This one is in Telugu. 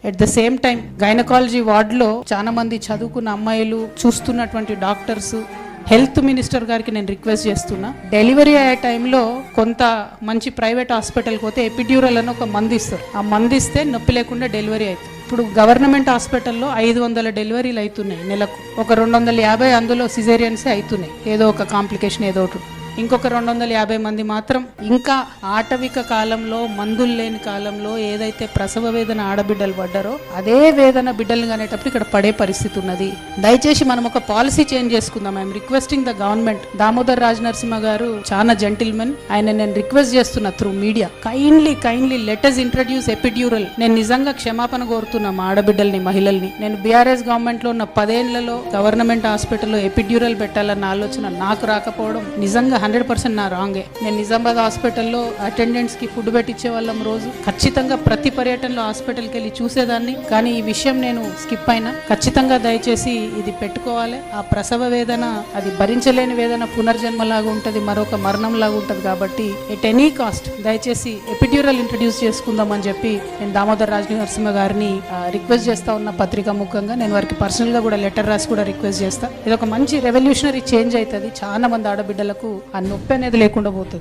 At the same time gynaecology వార్డులో చాలా మంది చదువుకున్న అమ్మాయిలు చూస్తున్నటువంటి డాక్టర్స్, హెల్త్ మినిస్టర్ గారికి నేను రిక్వెస్ట్ చేస్తున్నా, డెలివరీ అయ్యే టైంలో కొంత మంచి ప్రైవేట్ హాస్పిటల్కి పోతే ఎపిడ్యూరల్ అని ఒక మందు ఇస్తారు. ఆ మందు ఇస్తే నొప్పి లేకుండా డెలివరీ అవుతుంది. ఇప్పుడు గవర్నమెంట్ హాస్పిటల్లో 500 డెలివరీలు అవుతున్నాయి నెలకు. ఒక 250 అందులో సిజేరియన్సే అవుతున్నాయి, ఏదో ఒక కాంప్లికేషన్ ఏదో ఒకటి. ఇంకొక 250 మంది మాత్రం ఇంకా ఆటవిక కాలంలో, మందులు లేని కాలంలో ఏదైతే ప్రసవ వేదన ఆడబిడ్డలు పడ్డారో అదే వేదన బిడ్డలు కానేటప్పుడు ఇక్కడ పడే పరిస్థితి ఉన్నది. దయచేసి మనం ఒక పాలసీ చేంజ్ చేసుకుందాం. I'm requesting the government. Damodar Raj Narasimha గారు చాలా జెంటిల్మెన్, ఆయన నేను రిక్వెస్ట్ చేస్తున్నా through media, kindly let us introduce epidural. నేను నిజంగా క్షమాపణ కోరుతున్నా మా ఆడబిడ్డల్ని, మహిళల్ని. నేను బీఆర్ఎస్ గవర్నమెంట్ లో ఉన్న 10 ఏళ్లలో గవర్నమెంట్ హాస్పిటల్లో ఎపిడ్యూరల్ పెట్టాలన్న ఆలోచన నాకు రాకపోవడం నిజంగా 100% నా రాంగే. నేను నిజామాబాద్ హాస్పిటల్లో అటెండెంట్స్ కి ఫుడ్ పెట్టించే వాళ్ళం రోజు. ఖచ్చితంగా ప్రతి పర్యటనలో హాస్పిటల్కి వెళ్ళి చూసేదాన్ని, కానీ ఈ విషయం నేను స్కిప్ అయినా. ఖచ్చితంగా దయచేసి ఇది పెట్టుకోవాలి. ఆ ప్రసవ వేదన అది భరించలేని వేదన, పునర్జన్మలాగా ఉంటుంది, మరొక మరణం లాగా ఉంటుంది. కాబట్టి ఎట్ ఎనీ కాస్ట్ దయచేసి ఎపిడ్యూరల్ ఇంట్రడ్యూస్ చేసుకుందామని చెప్పి నేను దామోదర్ రాజ్ నరసింహ గారిని రిక్వెస్ట్ చేస్తా ఉన్న పత్రికా ముఖంగా. నేను వారికి పర్సనల్ గా కూడా లెటర్ రాసి కూడా రిక్వెస్ట్ చేస్తా. ఇది ఒక మంచి రెవల్యూషనరీ చేంజ్ అవుతుంది. చాలా మంది ఆడబిడ్డలకు ఆ నొప్పి అనేది లేకుండా పోతుంది.